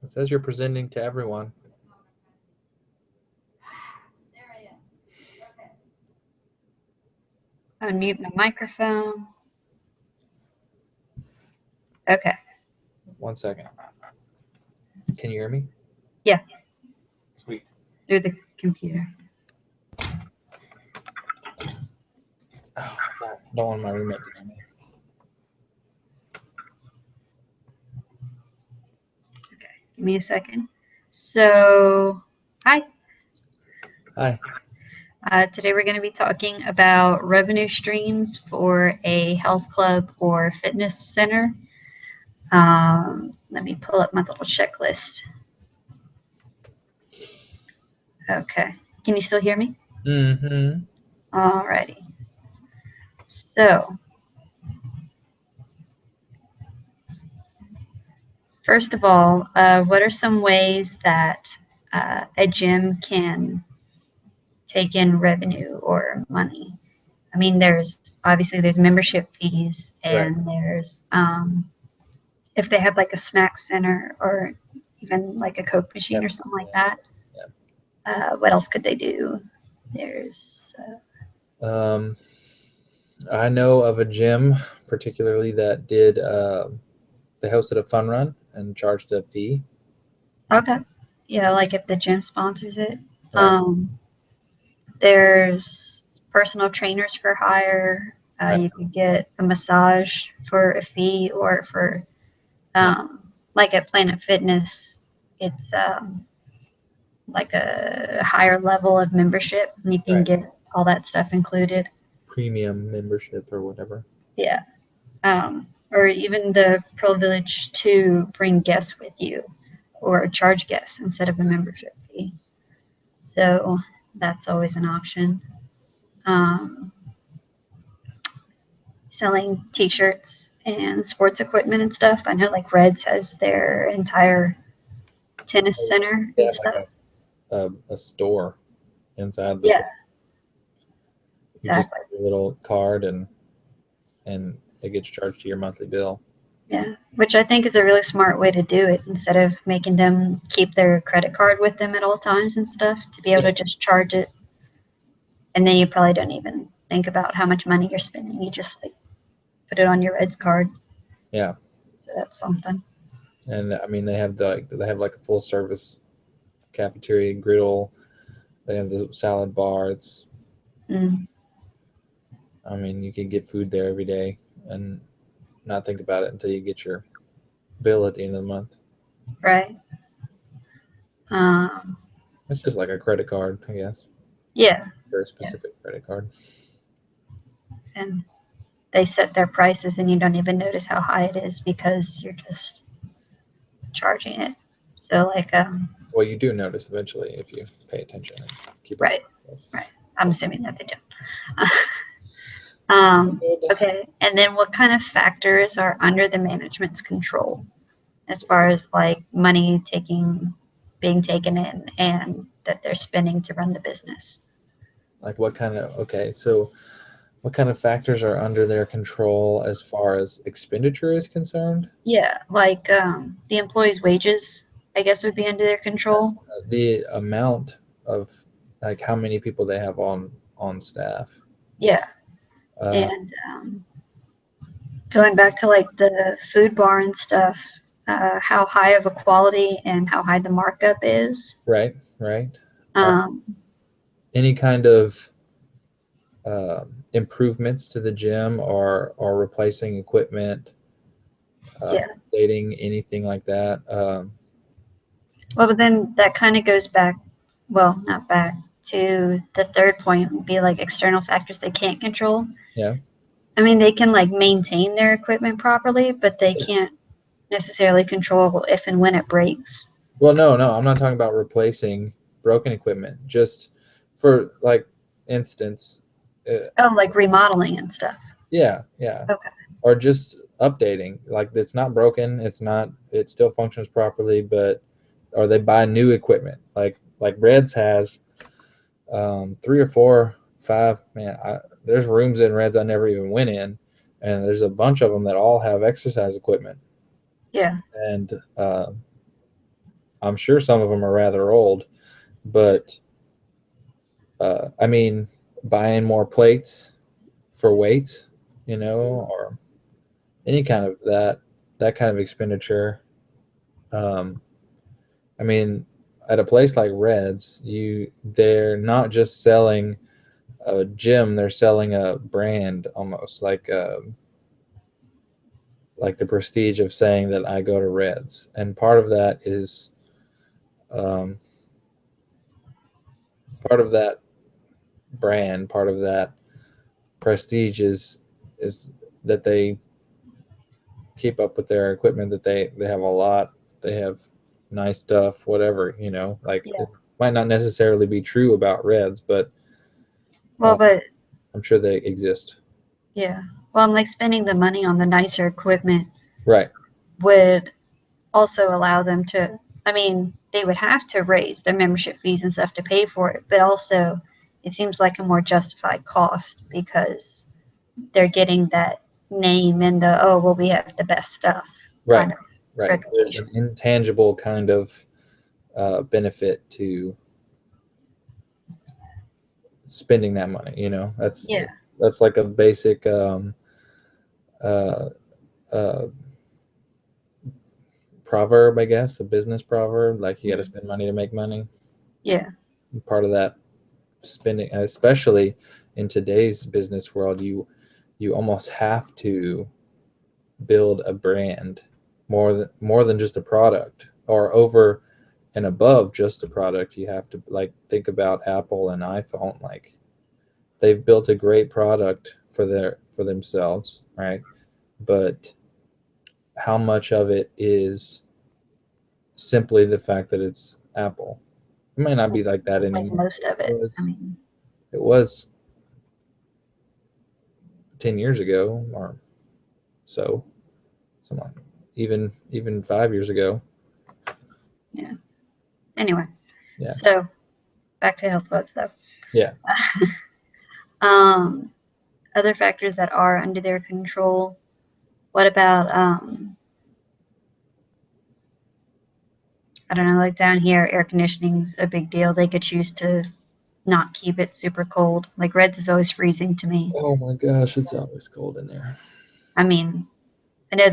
It says you're presenting to everyone. Unmute my microphone. Okay. 1 second. Can you hear me? Yeah. Sweet. Through the computer. Oh, don't want my roommate to hear me. Okay. Give me a second. So, hi. Hi. Today we're going to be talking about revenue streams for a health club or fitness center. Let me pull up my little checklist. Okay. Can you still hear me? Mm-hmm. Alrighty. So, first of all, what are some ways that a gym can take in revenue or money? I mean, there's membership fees, and there's if they have like a snack center or even like a Coke machine or something like that. What else could they do? There's I know of a gym particularly that did they hosted a fun run and charged a fee. okay, yeah, like if the gym sponsors it. Right. There's personal trainers for hire. You can get a massage for a fee, or for like at Planet Fitness, it's like a higher level of membership, and you can get all that stuff included. Premium membership or whatever. Yeah. Or even the privilege to bring guests with you or charge guests instead of a membership fee. So that's always an option. Selling t-shirts and sports equipment and stuff. I know like Reds has their entire tennis center and stuff. Like a store inside the yeah. You just have a little card and it gets charged to your monthly bill. Yeah, which I think is a really smart way to do it, instead of making them keep their credit card with them at all times and stuff, to be able to just charge it. And then you probably don't even think about how much money you're spending. You just like put it on your Reds card. Yeah. So that's something. And I mean, they have like a full service cafeteria, griddle. They have the salad bar. It's I mean, you can get food there every day and not think about it until you get your bill at the end of the month. Right. It's just like a credit card, I guess. Yeah. Very specific credit card. And they set their prices, and you don't even notice how high it is because you're just charging it. So like well, you do notice eventually if you pay attention and keep right. I'm assuming that they don't. Okay, and then what kind of factors are under the management's control as far as like money being taken in and that they're spending to run the business? Like what kind of factors are under their control as far as expenditure is concerned? Yeah, like the employees' wages, I guess, would be under their control. The amount of like how many people they have on staff. Yeah. And going back to like the food bar and stuff, how high of a quality and how high the markup is. Right. Any kind of improvements to the gym or replacing equipment, updating, anything like that. Well, but then that kind of goes back, well, not back to the third point, would be like external factors they can't control. Yeah. I mean, they can like maintain their equipment properly, but they can't necessarily control if and when it breaks. Well, no, I'm not talking about replacing broken equipment. Just for like instance. Like remodeling and stuff. Yeah. Okay. Or just updating, like it's not broken, it still functions properly, but or they buy new equipment like Reds has 3 or 4, 5, man, there's rooms in Reds I never even went in, and there's a bunch of them that all have exercise equipment. Yeah. And I'm sure some of them are rather old, but I mean, buying more plates for weights, or any kind of that kind of expenditure. Um, I mean, at a place like Reds, they're not just selling a gym; they're selling a brand almost like the prestige of saying that I go to Reds, and part of that is um, part of that brand, part of that prestige is that they keep up with their equipment, that they have a lot, they have nice stuff, whatever, like Yeah. it might not necessarily be true about Reds, but Well, but I'm sure they exist. yeah. Well, I'm like spending the money on the nicer equipment Right. would also allow them to, I mean, they would have to raise their membership fees and stuff to pay for it, but also it seems like a more justified cost because they're getting that name and the, oh, well, we have the best stuff Right. kind of Right. There's reputation. an intangible kind of benefit to spending that money. That's Yeah. that's like a basic uh, uh, proverb, I guess, a business proverb. Like you got to spend money to make money. Yeah. Part of that spending, especially in today's business world, you almost have to build a brand more than just a product, or over and above just a product. You have to, like, think about Apple and iPhone. Like, they've built a great product for themselves, right? But how much of it is simply the fact that it's Apple? It might not be like that Like anymore. most of It it. I was mean, it was 10 years ago or so, something like, even 5 years ago. yeah. Anyway, Yeah. so back to health clubs though. Yeah. um, Other factors that are under their control. What about I don't know, like down here, air conditioning's a big deal. They could choose to not keep it super cold. Like Reds is always freezing to me. Oh my gosh, it's always cold in there. I mean, I know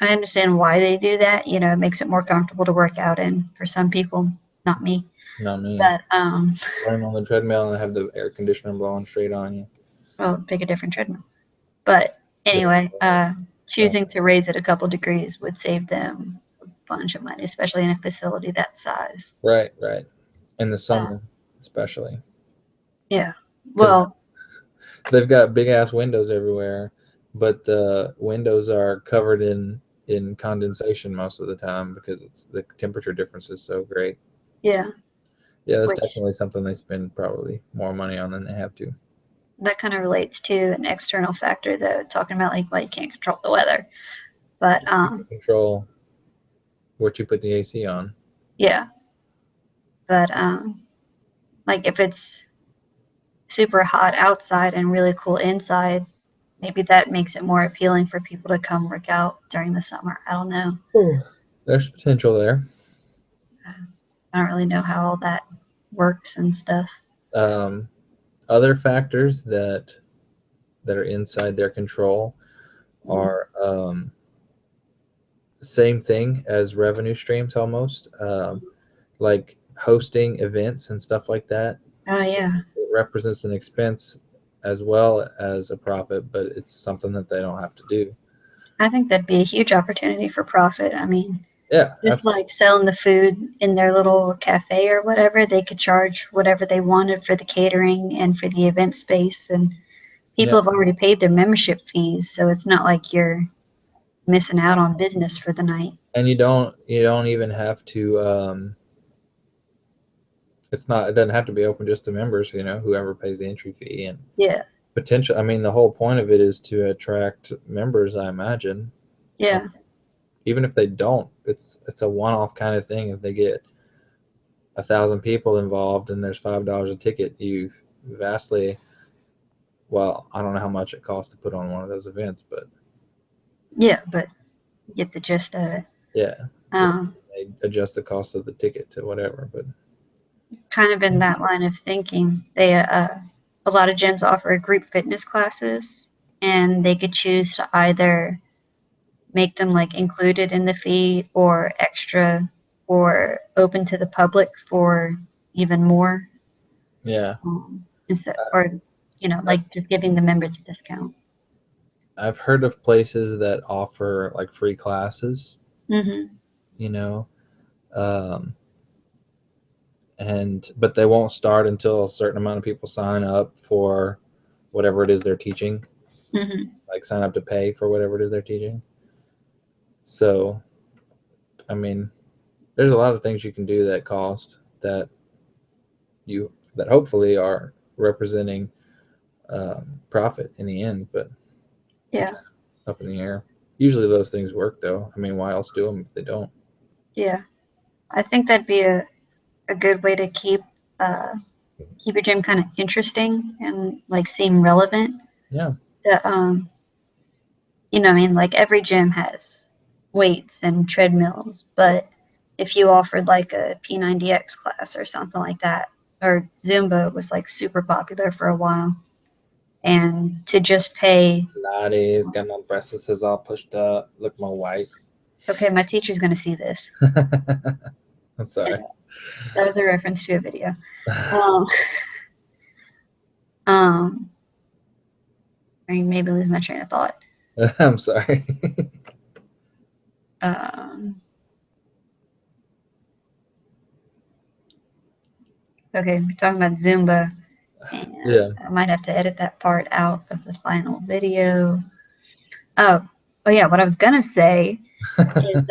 I understand why they do that. You know, it makes it more comfortable to work out in for some people, not me. Not me. But Running on the treadmill and have the air conditioner blowing straight on you. well, pick a different treadmill. But Yeah. anyway, So, choosing to raise it a couple degrees would save them a bunch of money, especially in a facility that size. right, right. In the Uh, summer, especially, yeah. because Well, they've got big ass windows everywhere, but the windows are covered in condensation most of the time because it's the temperature difference is so great. yeah. Yeah, that's Which definitely something they spend probably more money on than they have to. that kind of relates to an external factor, though, talking about like why you can't control the weather. But You can control what you put the AC on. yeah. But like if it's super hot outside and really cool inside, maybe that makes it more appealing for people to come work out during the summer. I don't know. Oh, there's potential there. I don't really know how all that works and stuff. Um, Other factors that are inside their control are same thing as revenue streams almost, like hosting events and stuff like that. Oh yeah. It represents an expense as well as a profit, but it's something that they don't have to do. I think that'd be a huge opportunity for profit. I mean, Yeah, just absolutely. like selling the food in their little cafe or whatever, they could charge whatever they wanted for the catering and for the event space. And Yeah, people have already paid their membership fees, so it's not like you're missing out on business for the night. and you don't even have to. It doesn't have to be open just to members. Whoever pays the entry fee and Yeah, potential. I mean, the whole point of it is to attract members, I imagine. yeah, Even if they don't, it's a one-off kind of thing. If they get 1,000 people involved and there's $5 a ticket, you've vastly, well, I don't know how much it costs to put on one of those events, but yeah. But you get the gist of it. yeah, They adjust the cost of the ticket to whatever. But kind of in that line of thinking, they a lot of gyms offer group fitness classes, and they could choose to either make them like included in the fee or extra or open to the public for even more. yeah, Instead, or like just giving the members a discount. I've heard of places that offer like free classes, Mm-hmm. you know, um, but they won't start until a certain amount of people sign up for whatever it is they're teaching, Mm-hmm. like sign up to pay for whatever it is they're teaching. So, I mean, there's a lot of things you can do that cost that hopefully are representing profit in the end, but Yeah. up in the air. Usually those things work though. I mean, why else do them if they don't? Yeah. I think that'd be a good way to keep your gym kind of interesting and like seem relevant. Yeah. The, I mean, like every gym has weights and treadmills, but if you offered like a P90X class or something like that, or Zumba was like super popular for a while, and to just pay, Pilates, got my breasts all pushed up, look my white. okay, my teacher's going to see this. I'm sorry. That was a reference to a video. Um, um, I mean, maybe lose my train of thought. I'm sorry. Okay, we're talking about Zumba, and Yeah. I might have to edit that part out of the final video. Oh yeah, what I was gonna say is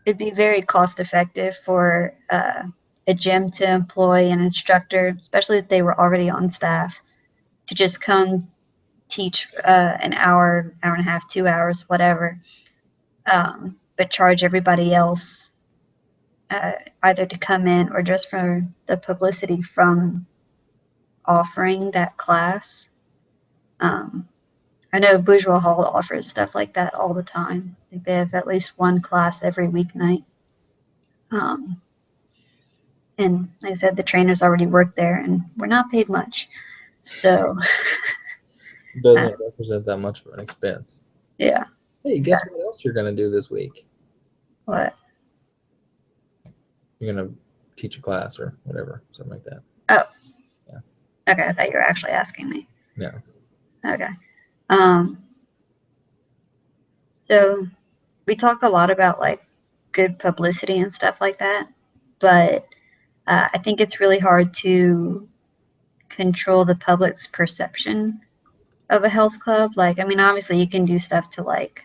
it'd be very cost effective for a gym to employ an instructor, especially if they were already on staff, to just come teach an hour, hour and a half, 2 hours, whatever, but charge everybody else either to come in or just for the publicity from offering that class. I know Bourgeois Hall offers stuff like that all the time. I think they have at least one class every weeknight. Um, and like I said, the trainers already work there, and we're not paid much. So Doesn't represent that much of an expense. yeah. Hey, guess what else you're gonna do this week? What? You're gonna teach a class or whatever, something like that. Oh. Yeah. Okay, I thought you were actually asking me. No. Okay. So we talk a lot about like good publicity and stuff like that, but I think it's really hard to control the public's perception of a health club. Like, I mean, obviously you can do stuff to like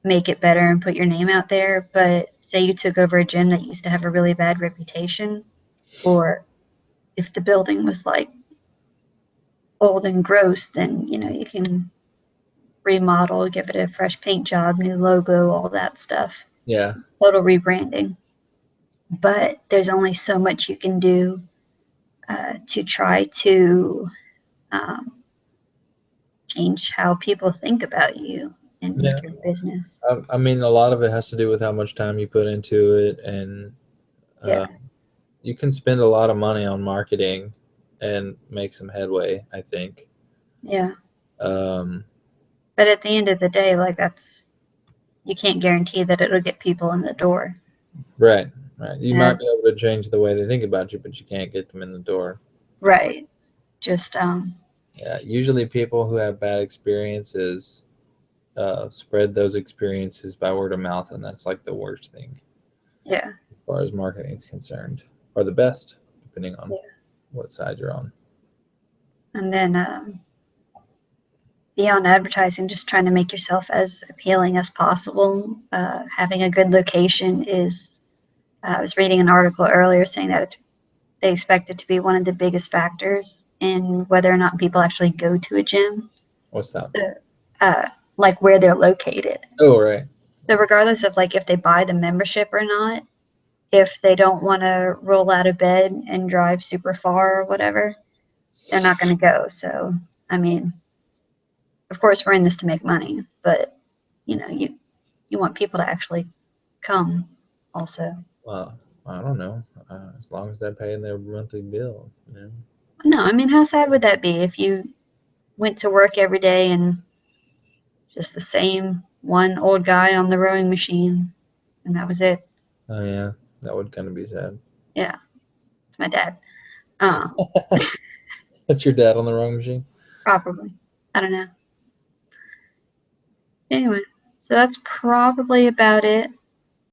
make it better and put your name out there, but say you took over a gym that used to have a really bad reputation, or if the building was like old and gross, then you can remodel, give it a fresh paint job, new logo, all that stuff. Yeah. Total rebranding. But there's only so much you can do to try to change how people think about you and Yeah. your business. I mean, a lot of it has to do with how much time you put into it, and Yeah. you can spend a lot of money on marketing and make some headway, I think. Yeah. Um, But at the end of the day, like you can't guarantee that it'll get people in the door. right, right. You And might be able to change the way they think about you, but you can't get them in the door. right. Just Yeah, usually people who have bad experiences spread those experiences by word of mouth, and that's like the worst thing yeah. as far as marketing is concerned, or the best, depending on what side you're on. And then beyond advertising, just trying to make yourself as appealing as possible. Having a good location is. I was reading an article earlier saying that they expect it to be one of the biggest factors in whether or not people actually go to a gym. What's that? Like where they're located. Oh, right. So regardless of like if they buy the membership or not, if they don't want to roll out of bed and drive super far or whatever, they're not going to go. So, I mean, of course, we're in this to make money, but you you want people to actually come also. Well, I don't know. As long as they're paying their monthly bill, you know. No, I mean, how sad would that be if you went to work every day and just the same one old guy on the rowing machine, and that was it? Oh yeah, that would kind of be sad. Yeah, it's my dad. That's your dad on the rowing machine. Probably. I don't know. Anyway, so that's probably about it.